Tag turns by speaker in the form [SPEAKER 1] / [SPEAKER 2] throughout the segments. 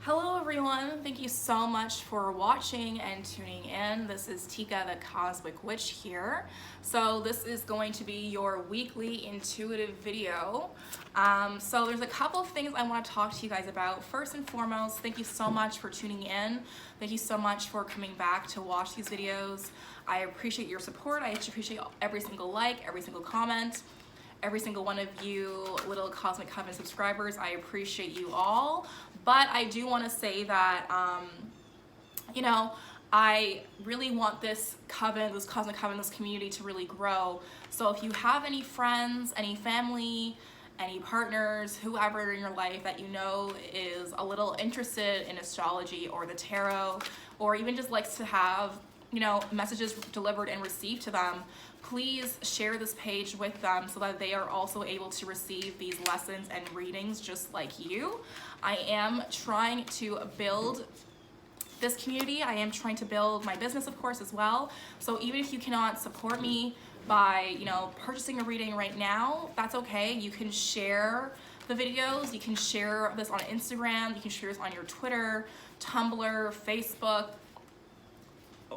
[SPEAKER 1] Hello everyone, thank you so much for watching and tuning in. This is Tika the Cosmic Witch here. So this is going to be your weekly intuitive video. So there's a couple of things I want to talk to you guys about. First and foremost, thank you so much for tuning in. Thank you so much for coming back to watch these videos. I appreciate your support. I appreciate every single like, every single comment. Every single one of you little Cosmic Coven subscribers, I appreciate you all. But I do want to say that, I really want this coven, this Cosmic Coven, this community to really grow. So if you have any friends, any family, any partners, whoever in your life that you know is a little interested in astrology or the tarot, or even just likes to have, messages delivered and received to them, please share this page with them so that they are also able to receive these lessons and readings just like you. I am trying to build this community. I am trying to build my business, of course, as well. So even if you cannot support me by, purchasing a reading right now, that's okay. You can share the videos. You can share this on Instagram. You can share this on your Twitter, Tumblr, Facebook,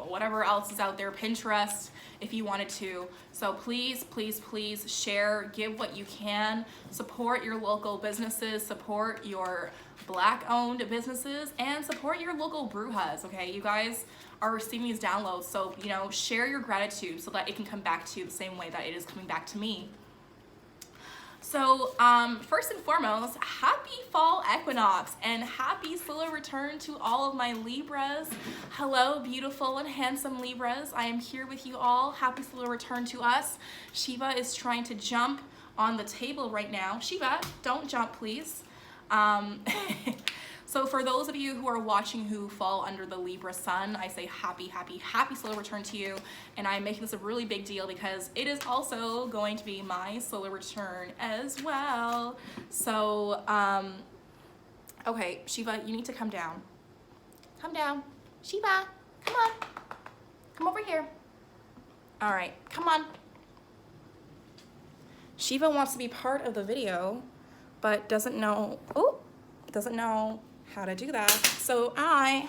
[SPEAKER 1] whatever else is out there, Pinterest, if you wanted to. So please, please, please share, give what you can, support your local businesses, support your Black-owned businesses, and support your local brujas, okay? You guys are receiving these downloads, so, share your gratitude so that it can come back to you the same way that it is coming back to me. So first and foremost, happy fall equinox and happy solar return to all of my Libras. Hello, beautiful and handsome Libras. I am here with you all. Happy solar return to us. Shiva is trying to jump on the table right now. Shiva, don't jump, please. So for those of you who are watching who fall under the Libra sun, I say happy, happy, happy solar return to you. And I'm making this a really big deal because it is also going to be my solar return as well. So, okay, Shiva, you need to come down. Come down. Shiva, come on. Come over here. All right, come on. Shiva wants to be part of the video, but doesn't know how to do that. So I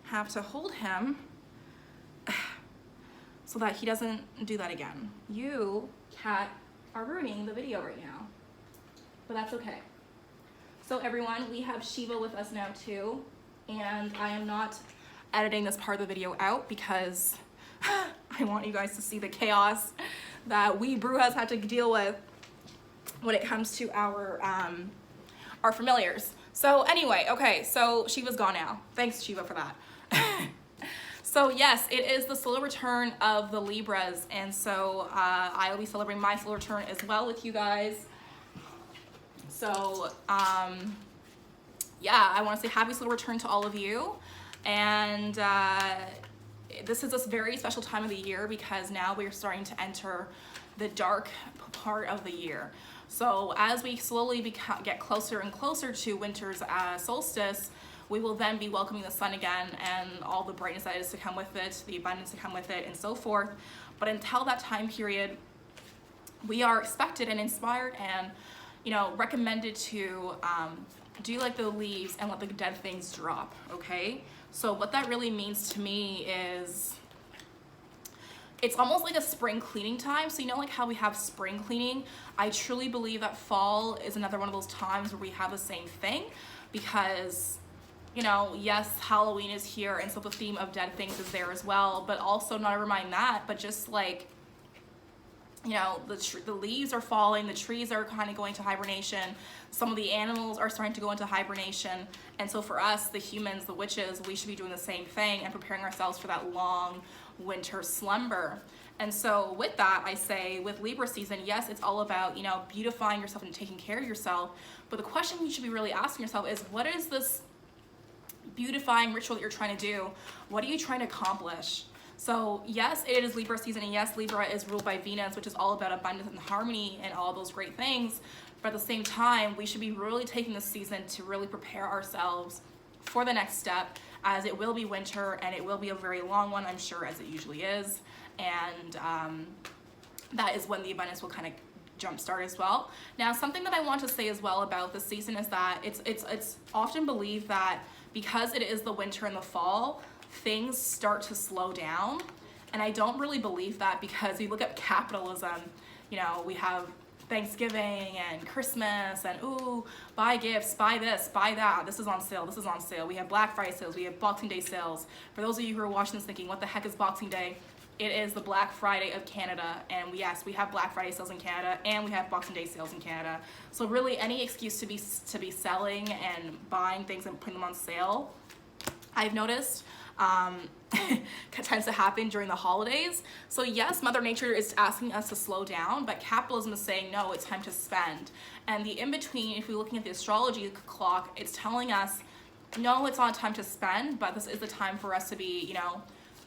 [SPEAKER 1] have to hold him so that he doesn't do that again. You, cat, are ruining the video right now, but that's okay. So everyone, we have Shiva with us now too, and I am not editing this part of the video out because I want you guys to see the chaos that we brujas had to deal with when it comes to our familiars. So anyway, okay, so Shiva's gone now. Thanks, Shiva, for that. So yes, it is the solar return of the Libras, and so I will be celebrating my solar return as well with you guys. So yeah, I want to say happy solar return to all of you, and this is a very special time of the year because now we are starting to enter the dark part of the year. So as we slowly get closer and closer to winter's solstice, we will then be welcoming the sun again and all the brightness that is to come with it, the abundance to come with it, and so forth. But until that time period, we are expected and inspired and, recommended to do like the leaves and let the dead things drop, okay? So what that really means to me is it's almost like a spring cleaning time. So like how we have spring cleaning, I truly believe that fall is another one of those times where we have the same thing because, yes, Halloween is here, and so the theme of dead things is there as well, but also not never mind that, but just like, the leaves are falling, the trees are kind of going to hibernation, some of the animals are starting to go into hibernation, and so for us, the humans, the witches, we should be doing the same thing and preparing ourselves for that long winter slumber. And so with that, I say with Libra season, yes, it's all about, beautifying yourself and taking care of yourself, but the question you should be really asking yourself is, what is this beautifying ritual that you're trying to do? What are you trying to accomplish? So yes, it is Libra season, and yes, Libra is ruled by Venus, which is all about abundance and harmony and all those great things. But at the same time, we should be really taking this season to really prepare ourselves for the next step, as it will be winter and it will be a very long one, I'm sure, as it usually is. And that is when the abundance will kind of jumpstart as well. Now, something that I want to say as well about this season is that it's often believed that because it is the winter and the fall, things start to slow down. And I don't really believe that, because you look at capitalism, you know, we have Thanksgiving and Christmas and ooh, buy gifts, buy this, buy that, this is on sale, this is on sale. We have Black Friday sales, we have Boxing Day sales. For those of you who are watching this thinking, what the heck is Boxing Day? It is the Black Friday of Canada, and yes, we have Black Friday sales in Canada, and we have Boxing Day sales in Canada. So really, any excuse to be selling and buying things and putting them on sale, I've noticed, tends to happen during the holidays. So yes, Mother Nature is asking us to slow down, but capitalism is saying no, it's time to spend. And the in-between, if we're looking at the astrology clock, it's telling us no, it's not time to spend, but this is the time for us to be, you know,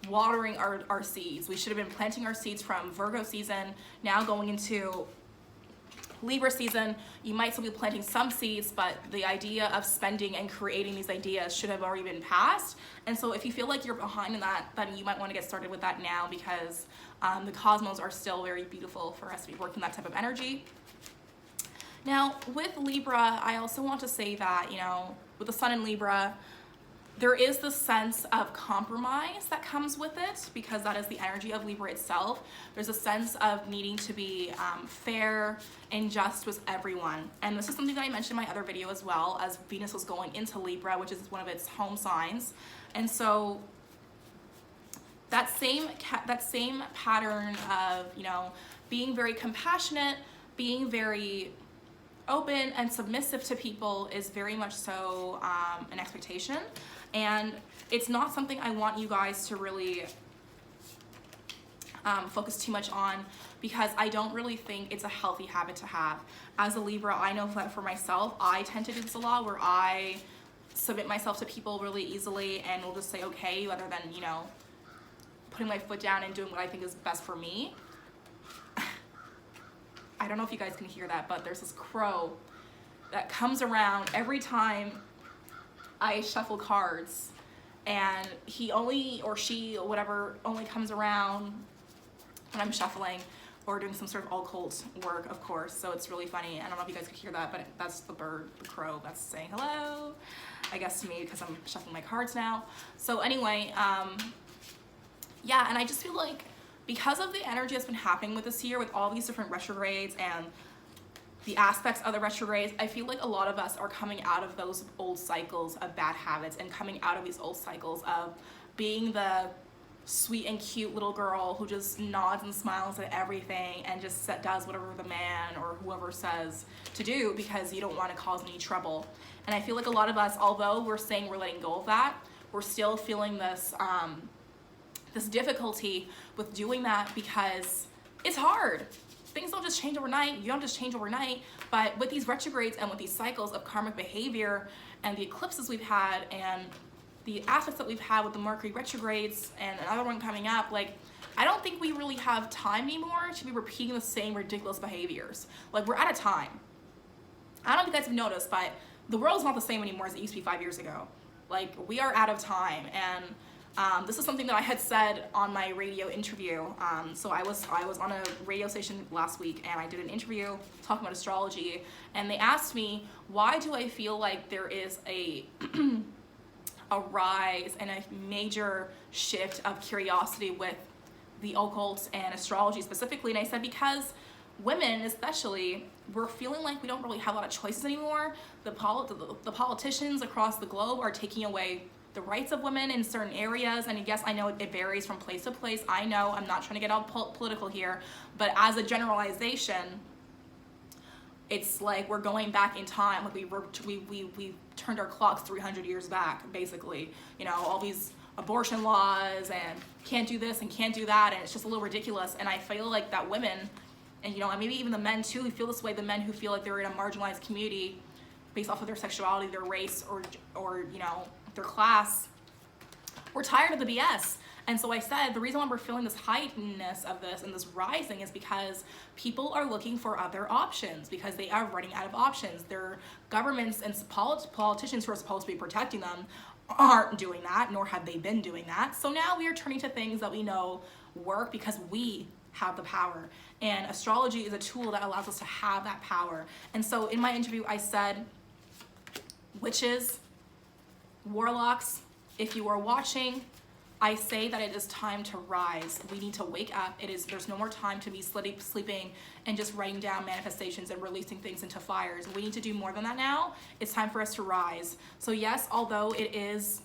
[SPEAKER 1] watering our seeds. We should have been planting our seeds from Virgo season, now going into Libra season. You might still be planting some seeds, but the idea of spending and creating these ideas should have already been passed. And so if you feel like you're behind in that, then you might want to get started with that now, because the cosmos are still very beautiful for us to be working that type of energy. Now, with Libra, I also want to say that, you know, with the sun in Libra, there is the sense of compromise that comes with it, because that is the energy of Libra itself. There's a sense of needing to be fair and just with everyone. And this is something that I mentioned in my other video as well, as Venus was going into Libra, which is one of its home signs. And so that same pattern of, you know, being very compassionate, being very open and submissive to people is very much so an expectation. And it's not something I want you guys to really focus too much on, because I don't really think it's a healthy habit to have. As a Libra, I know that for myself, I tend to do this a lot, where I submit myself to people really easily and will just say okay, rather than, you know, putting my foot down and doing what I think is best for me. I don't know if you guys can hear that, but there's this crow that comes around every time I shuffle cards, and he only, or she, or whatever, only comes around when I'm shuffling or doing some sort of occult work, of course. So it's really funny. I don't know if you guys could hear that, but that's the bird, the crow, that's saying hello, I guess, to me, because I'm shuffling my cards now. So anyway, yeah, and I just feel like, because of the energy that's been happening with this year, with all these different retrogrades and the aspects of the retrogrades, I feel like a lot of us are coming out of those old cycles of bad habits, and coming out of these old cycles of being the sweet and cute little girl who just nods and smiles at everything and just does whatever the man or whoever says to do, because you don't want to cause any trouble. And I feel like a lot of us, although we're saying we're letting go of that, we're still feeling this this difficulty with doing that, because it's hard. Things don't just change overnight. You don't just change overnight. But with these retrogrades and with these cycles of karmic behavior and the eclipses we've had and the aspects that we've had with the Mercury retrogrades and another one coming up, like, I don't think we really have time anymore to be repeating the same ridiculous behaviors. Like, we're out of time. I don't know if you guys have noticed, but the world's not the same anymore as it used to be 5 years ago. Like, we are out of time. And this is something that I had said on my radio interview. So I was on a radio station last week, and I did an interview talking about astrology, and they asked me, why do I feel like there is a a rise and a major shift of curiosity with the occult and astrology specifically? And I said, because women especially, we're feeling like we don't really have a lot of choices anymore. The politicians across the globe are taking away the rights of women in certain areas. And yes, I know it varies from place to place. I know, I'm not trying to get all political here, but as a generalization, it's like we're going back in time. Like we turned our clocks 300 years back, basically. You know, all these abortion laws and can't do this and can't do that, and it's just a little ridiculous. And I feel like that women, and you know, maybe even the men too, who feel this way, the men who feel like they're in a marginalized community based off of their sexuality, their race, or you know, their class, we're tired of the BS. And so I said, the reason why we're feeling this heightenedness of this and this rising is because people are looking for other options, because they are running out of options. Their governments and politicians who are supposed to be protecting them aren't doing that, nor have they been doing that. So now we are turning to things that we know work, because we have the power. And astrology is a tool that allows us to have that power. And so in my interview, I said, witches, warlocks, if you are watching, I say that it is time to rise. We need to wake up. There's no more time to be sleeping and just writing down manifestations and releasing things into fires. We need to do more than that now. It's time for us to rise. So yes, although it is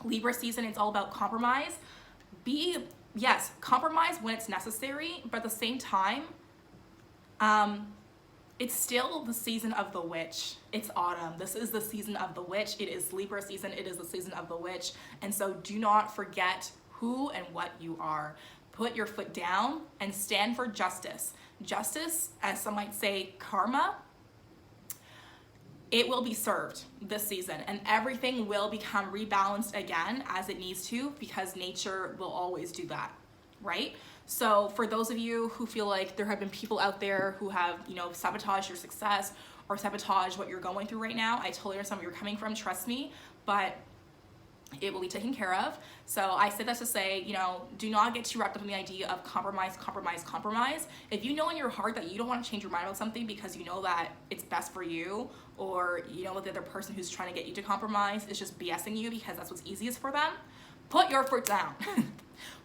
[SPEAKER 1] Libra season, it's all about compromise. Yes, compromise when it's necessary, but at the same time, it's still the season of the witch. It's autumn. This is the season of the witch. It is Libra season. It is the season of the witch. And so do not forget who and what you are. Put your foot down and stand for justice. Justice, as some might say, karma, it will be served this season, and everything will become rebalanced again as it needs to, because nature will always do that, right? So for those of you who feel like there have been people out there who have, sabotaged your success or sabotaged what you're going through right now, I totally understand where you're coming from, trust me, but it will be taken care of. So I said that to say, do not get too wrapped up in the idea of compromise. If you know in your heart that you don't want to change your mind about something because you know that it's best for you, or you know that the other person who's trying to get you to compromise is just BSing you because that's what's easiest for them, put your foot down.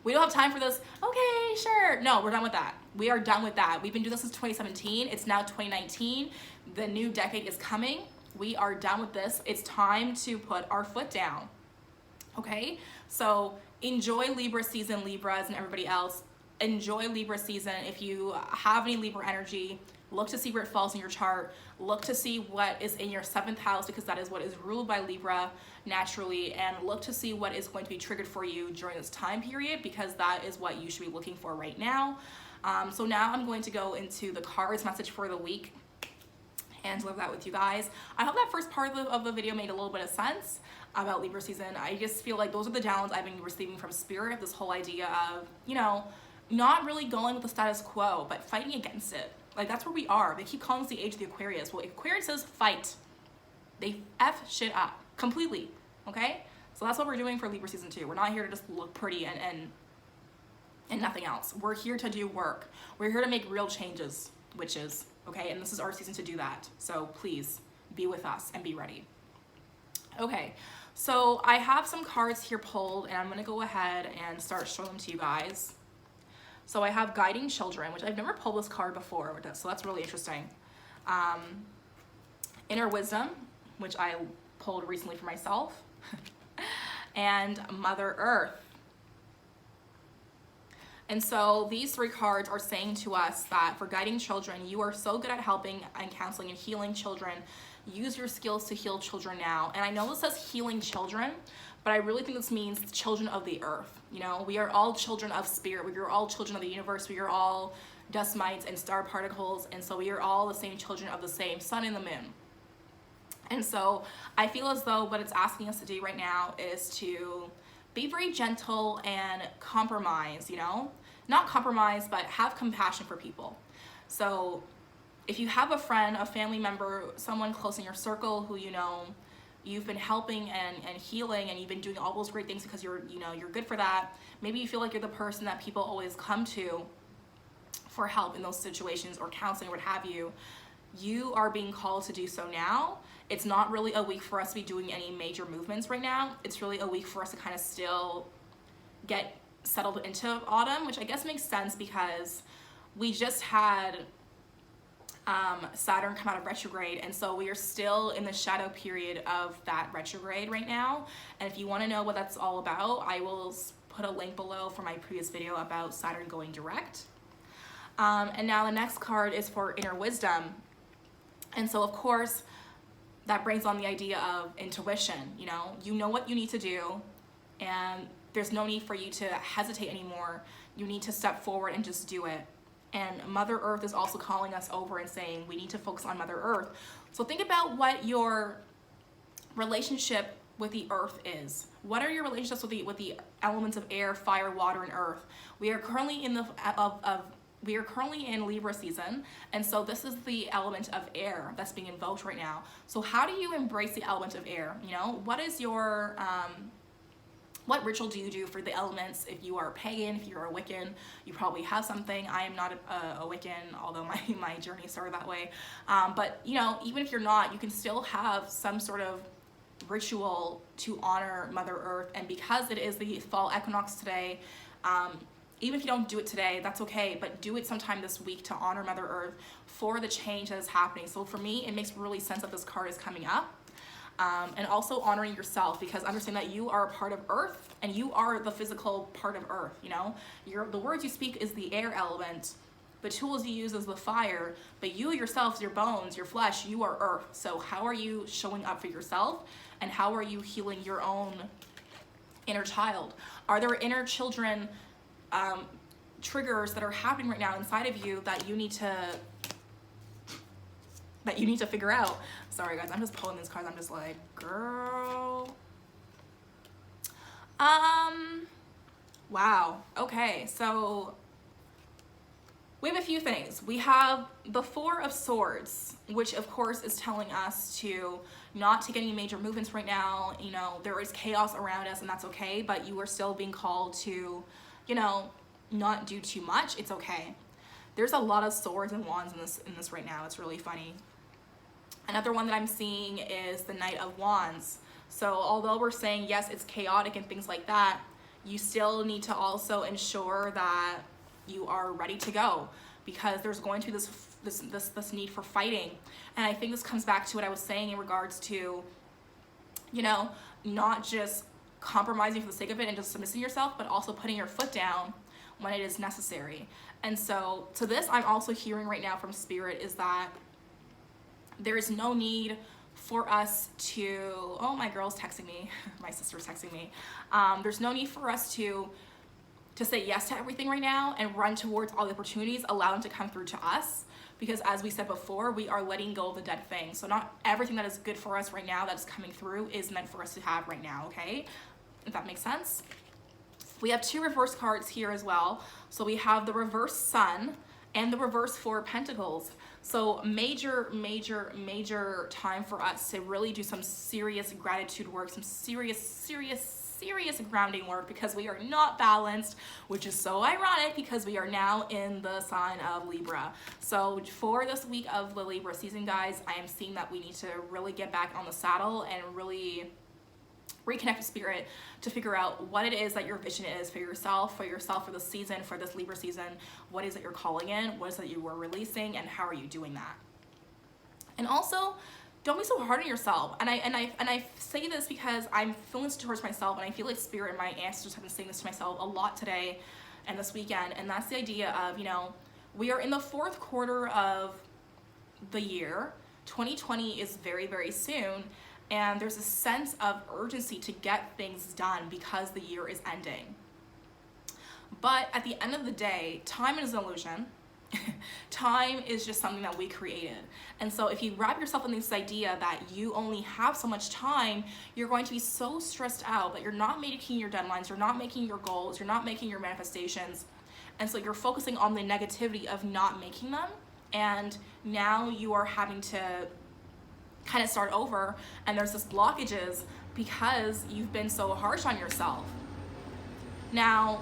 [SPEAKER 1] We don't have time for this. Okay, sure. No, we're done with that. We are done with that. We've been doing this since 2017. It's now 2019. The new decade is coming. We are done with this. It's time to put our foot down. Okay, so enjoy Libra season, Libras and everybody else. Enjoy Libra season. If you have any Libra energy, look to see where it falls in your chart. Look to see what is in your 7th house, because that is what is ruled by Libra naturally, and look to see what is going to be triggered for you during this time period, because that is what you should be looking for right now. So now I'm going to go into the cards message for the week and deliver that with you guys. I hope that first part of the video made a little bit of sense about Libra season. I just feel like those are the downloads I've been receiving from Spirit, this whole idea of, not really going with the status quo, but fighting against it. Like, that's where we are. They keep calling us the age of the Aquarius. Well, Aquarius says fight. They F shit up completely, okay? So that's what we're doing for Libra season 2. We're not here to just look pretty and nothing else. We're here to do work. We're here to make real changes, witches, okay? And this is our season to do that. So please be with us and be ready. Okay, so I have some cards here pulled, and I'm gonna go ahead and start showing them to you guys. So I have Guiding Children, which I've never pulled this card before, so that's really interesting. Inner Wisdom, which I pulled recently for myself, and Mother Earth. And so these 3 cards are saying to us that for guiding children, you are so good at helping and counseling and healing children. Use your skills to heal children now. And I know this says healing children, but I really think this means children of the earth. We are all children of spirit. We are all children of the universe. We are all dust mites and star particles. And so we are all the same children of the same sun and the moon. And so I feel as though what it's asking us to do right now is to be very gentle and compromise, not compromise, but have compassion for people. So if you have a friend, a family member, someone close in your circle who you've been helping and healing, and you've been doing all those great things because you're good for that. Maybe you feel like you're the person that people always come to for help in those situations, or counseling, or what have you. You are being called to do so now. It's not really a week for us to be doing any major movements right now. It's really a week for us to kind of still get settled into autumn, which I guess makes sense because we just had Saturn come out of retrograde, and so we are still in the shadow period of that retrograde right now. And if you want to know what that's all about, I will put a link below for my previous video about Saturn going direct. And now the next card is for Inner Wisdom. And so of course that brings on the idea of intuition. You know what you need to do, and there's no need for you to hesitate anymore. You need to step forward and just do it. And Mother Earth is also calling us over and saying we need to focus on Mother Earth. So think about what your relationship with the earth is. What are your relationships with the elements of air, fire, water, and earth? We are currently in Libra season, and so this is the element of air that's being invoked right now. So how do you embrace the element of air? What is your What ritual do you do for the elements? If you are a pagan, if you're a Wiccan, you probably have something. I am not a Wiccan, although my journey started that way. But you know, even if you're not, you can still have some sort of ritual to honor Mother Earth. And because it is the fall equinox today, even if you don't do it today, that's okay, but do it sometime this week to honor Mother Earth for the change that is happening. So for me, it makes really sense that this card is coming up. And also honoring yourself, because understand that you are a part of Earth and you are the physical part of Earth. You know, the words you speak is the air element, the tools you use is the fire, but you yourself, your bones, your flesh, you are Earth. So how are you showing up for yourself, and how are you healing your own inner child? Are there inner children triggers that are happening right now inside of you that you need to figure out? Sorry guys, I'm just pulling these cards. I'm just like, girl. Wow. Okay, so we have a few things. We have the Four of Swords, which of course is telling us to not take any major movements right now. You know, there is chaos around us and that's okay, but you are still being called to, you know, not do too much. It's okay. There's a lot of swords and wands in this right now. It's really funny. Another one that I'm seeing is the Knight of Wands. So although we're saying, yes, it's chaotic and things like that, you still need to also ensure that you are ready to go, because there's going to be this need for fighting. And I think this comes back to what I was saying in regards to, you know, not just compromising for the sake of it and just submitting yourself, but also putting your foot down when it is necessary. And so to this, I'm also hearing right now from Spirit is that there is no need for us to, oh, my girl's texting me, my sister's texting me. There's no need for us to say yes to everything right now and run towards all the opportunities, allow them to come through to us. Because as we said before, we are letting go of the dead thing. So not everything that is good for us right now that's coming through is meant for us to have right now, okay? If that makes sense. We have two reverse cards here as well. So we have the reverse Sun and the reverse Four of Pentacles. So major time for us to really do some serious gratitude work, some serious grounding work, because we are not balanced, which is so ironic because we are now in the sign of Libra. So for this week of the Libra season, guys, I am seeing that we need to really get back on the saddle and really reconnect with Spirit to figure out what it is that your vision is for yourself for the season, for this Libra season. What is it you're calling in? What is it you are releasing? And how are you doing that? And also, don't be so hard on yourself. And I say this because I'm feeling this towards myself, and I feel like Spirit and my ancestors have been saying this to myself a lot today and this weekend. And that's the idea of, you know, we are in the fourth quarter of the year. 2020 is very, very soon. And there's a sense of urgency to get things done because the year is ending. But at the end of the day, time is an illusion. Time is just something that we created. And so if you wrap yourself in this idea that you only have so much time, you're going to be so stressed out that you're not making your deadlines, you're not making your goals, you're not making your manifestations. And so you're focusing on the negativity of not making them. And now you are having to kind of start over, and there's this blockages because you've been so harsh on yourself. Now,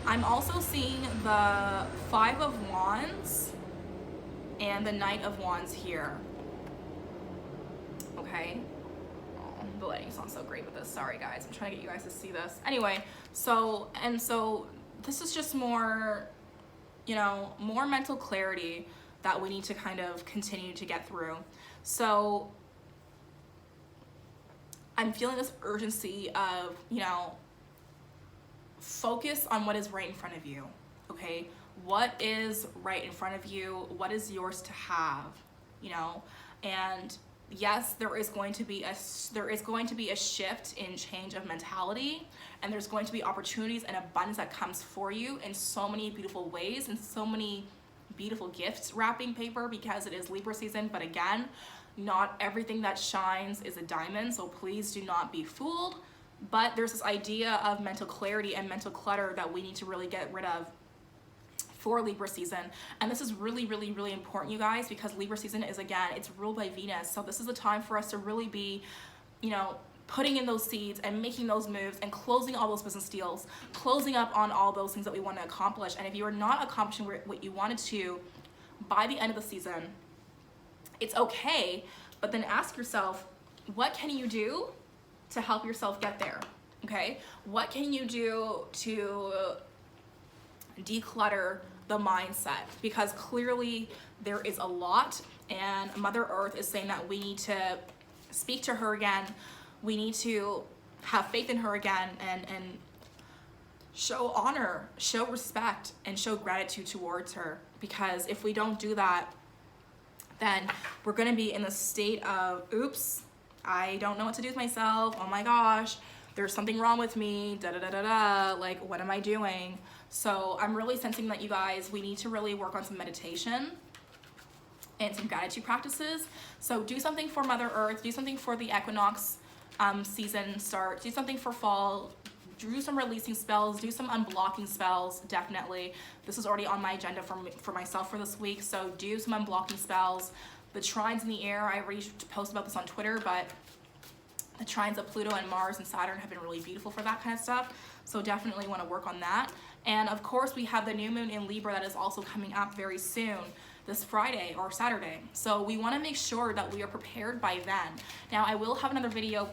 [SPEAKER 1] I'm also seeing the Five of Wands and the Knight of Wands here. Okay. Oh, the lighting's not so great with this. Sorry guys, I'm trying to get you guys to see this. Anyway, so this is just more, you know, more mental clarity that we need to kind of continue to get through. So I'm feeling this urgency of, you know, focus on what is right in front of you, okay? What is right in front of you? What is yours to have, you know? And yes, there is going to be a shift in change of mentality, and there's going to be opportunities and abundance that comes for you in so many beautiful ways and so many beautiful gifts wrapping paper, because it is Libra season. But again, not everything that shines is a diamond, so please do not be fooled. But there's this idea of mental clarity and mental clutter that we need to really get rid of for Libra season. And this is really important, you guys, because Libra season is, again, it's ruled by Venus. So this is the time for us to really be, you know, putting in those seeds and making those moves and closing all those business deals, closing up on all those things that we want to accomplish. And if you are not accomplishing what you wanted to by the end of the season, it's okay, but then ask yourself, what can you do to help yourself get there? Okay? What can you do to declutter the mindset? Because clearly there is a lot, and Mother Earth is saying that we need to speak to her again. We need to have faith in her again and show honor, show respect, and show gratitude towards her. Because if we don't do that, then we're gonna be in the state of, oops, I don't know what to do with myself. Oh my gosh, there's something wrong with me, da da da da da, like what am I doing? So I'm really sensing that you guys, we need to really work on some meditation and some gratitude practices. So do something for Mother Earth, do something for the equinox season start, do something for fall, do some releasing spells, do some unblocking spells, definitely. This is already on my agenda for myself for this week, so do some unblocking spells. The trines in the air, I already posted about this on Twitter, but the trines of Pluto and Mars and Saturn have been really beautiful for that kind of stuff, so definitely want to work on that. And of course, we have the new moon in Libra that is also coming up very soon, this Friday or Saturday. So we want to make sure that we are prepared by then. Now, I will have another video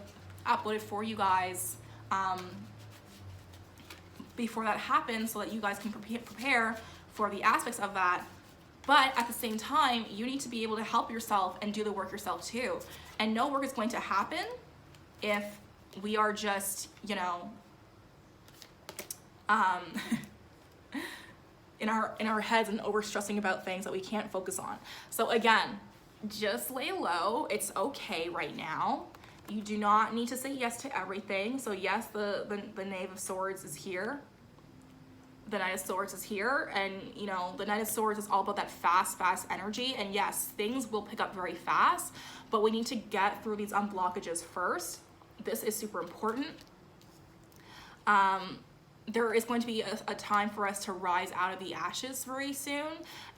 [SPEAKER 1] uploaded for you guys before that happens so that you guys can prepare for the aspects of that. But at the same time, you need to be able to help yourself and do the work yourself too. And no work is going to happen if we are just, you know, in our heads and over stressing about things that we can't focus on. So again, just lay low. It's okay right now. You do not need to say yes to everything. So yes, the Knave of Swords is here. The Knight of Swords is here, and you know, the Knight of Swords is all about that fast energy. And yes, things will pick up very fast, but we need to get through these unblockages first. This is super important. There is going to be a time for us to rise out of the ashes very soon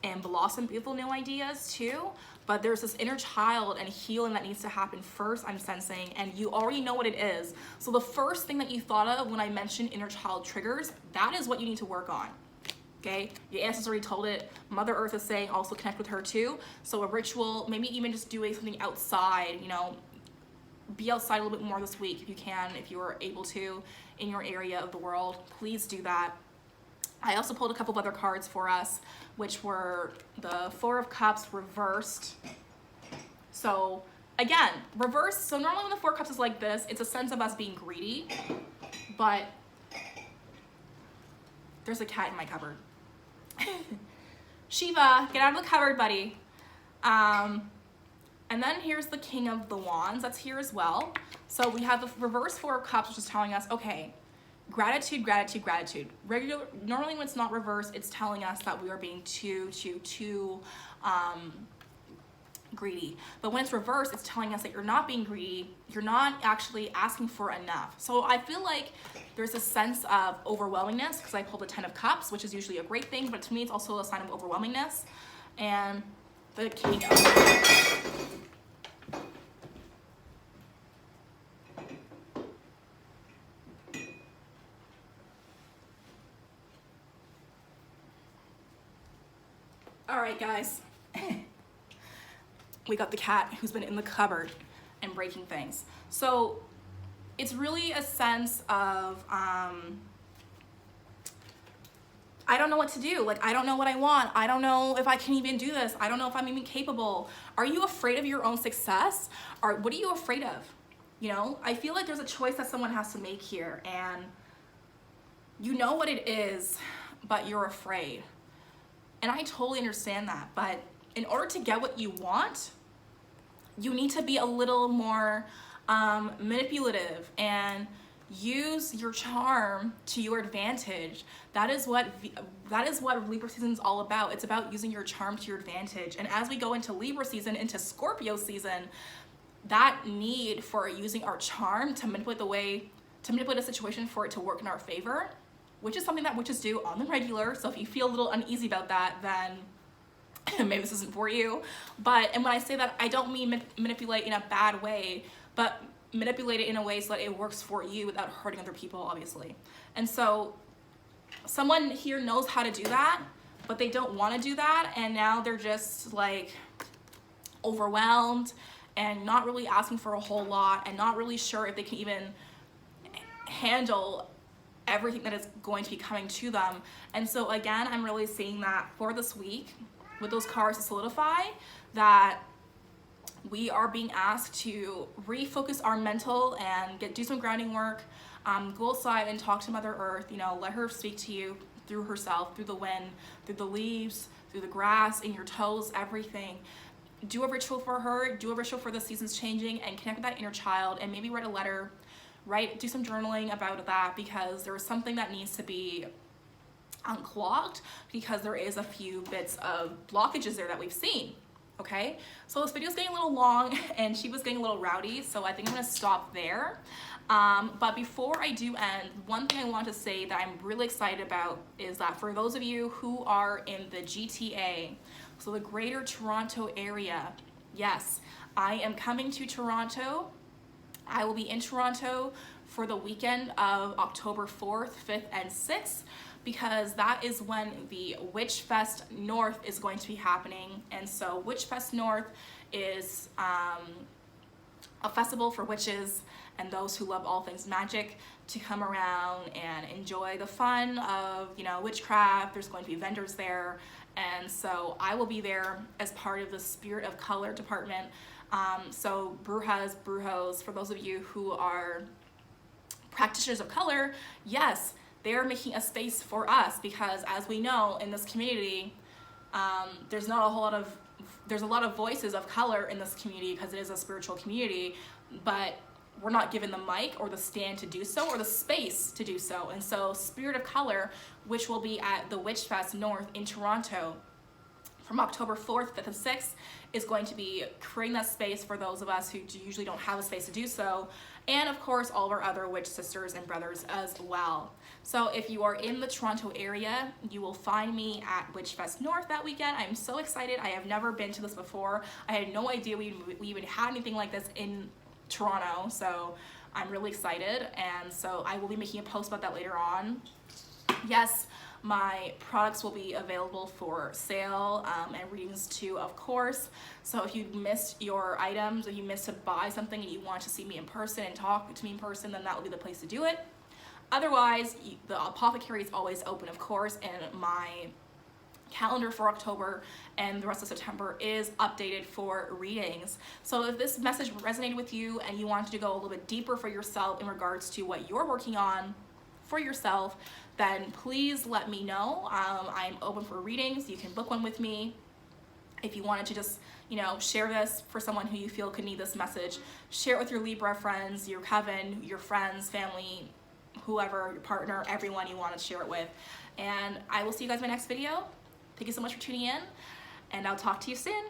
[SPEAKER 1] and blossom beautiful new ideas too. But there's this inner child and healing that needs to happen first, I'm sensing, and you already know what it is. So the first thing that you thought of when I mentioned inner child triggers, that is what you need to work on, okay? Your ancestors already told it. Mother Earth is saying also connect with her too. So a ritual, maybe even just doing something outside, you know, be outside a little bit more this week if you can, if you are able to, in your area of the world, please do that. I also pulled a couple of other cards for us, which were the Four of Cups reversed. So again, reversed. So normally when the Four of Cups is like this, it's a sense of us being greedy, but there's a cat in my cupboard. Shiva, get out of the cupboard, buddy. And then here's the King of the Wands, that's here as well. So we have the reverse Four of Cups, which is telling us, okay, gratitude, gratitude, gratitude. Normally when it's not reversed, it's telling us that we are being too greedy. But when it's reversed, it's telling us that you're not being greedy, you're not actually asking for enough. So I feel like there's a sense of overwhelmingness, because I pulled the Ten of Cups, which is usually a great thing, but to me it's also a sign of overwhelmingness. And the King of All right, guys, we got the cat who's been in the cupboard and breaking things. So it's really a sense of, I don't know what to do. Like, I don't know what I want. I don't know if I can even do this. I don't know if I'm even capable. Are you afraid of your own success? Or what are you afraid of? You know, I feel like there's a choice that someone has to make here, and you know what it is, but you're afraid. And I totally understand that, but in order to get what you want, you need to be a little more manipulative and use your charm to your advantage. That is what Libra season is all about. It's about using your charm to your advantage. And as we go into Libra season, into Scorpio season, that need for using our charm to manipulate a situation for it to work in our favor, which is something that witches do on the regular. So if you feel a little uneasy about that, then maybe this isn't for you. And when I say that, I don't mean manipulate in a bad way, but manipulate it in a way so that it works for you without hurting other people, obviously. And so someone here knows how to do that, but they don't want to do that, and now they're just like overwhelmed and not really asking for a whole lot and not really sure if they can even handle everything that is going to be coming to them. And so again, I'm really seeing that for this week with those cards to solidify that we are being asked to refocus our mental and do some grounding work, go outside and talk to Mother Earth, you know, let her speak to you through herself, through the wind, through the leaves, through the grass, in your toes, everything. Do a ritual for her, do a ritual for the seasons changing, and connect with that inner child, and maybe write a letter, do some journaling about that, because there is something that needs to be unclogged, because there is a few bits of blockages there that we've seen. Okay, so this video is getting a little long and she was getting a little rowdy, so I think I'm gonna stop there. But before I do end, one thing I want to say that I'm really excited about is that for those of you who are in the GTA, so the Greater Toronto area, yes, I am coming to Toronto. I will be in Toronto for the weekend of October 4th, 5th, and 6th, because that is when the Witch Fest North is going to be happening. And so Witch Fest North is a festival for witches and those who love all things magic to come around and enjoy the fun of, you know, witchcraft. There's going to be vendors there. And so I will be there as part of the Spirit of Color department. So brujas, brujos, for those of you who are practitioners of color, yes, they're making a space for us, because as we know in this community, there's a lot of voices of color in this community because it is a spiritual community, but we're not given the mic or the stand to do so or the space to do so. And so Spirit of Color, which will be at the Witch Fest North in Toronto from October 4th, 5th, and 6th, is going to be creating that space for those of us who usually don't have a space to do so, and of course all of our other witch sisters and brothers as well. So if you are in the Toronto area, you will find me at Witch Fest North that weekend. I'm so excited. I have never been to this before. I had no idea we even had anything like this in Toronto, so I'm really excited, and so I will be making a post about that later on. Yes, my products will be available for sale and readings too, of course. So if you missed your items, or you missed to buy something and you want to see me in person and talk to me in person, then that will be the place to do it. Otherwise, the apothecary is always open, of course, and my calendar for October and the rest of September is updated for readings. So if this message resonated with you and you wanted to go a little bit deeper for yourself in regards to what you're working on for yourself, then please let me know. I'm open for readings. You can book one with me. If you wanted to just, you know, share this for someone who you feel could need this message, share it with your Libra friends, your coven, your friends, family, whoever, your partner, everyone you want to share it with. And I will see you guys in my next video. Thank you so much for tuning in, and I'll talk to you soon.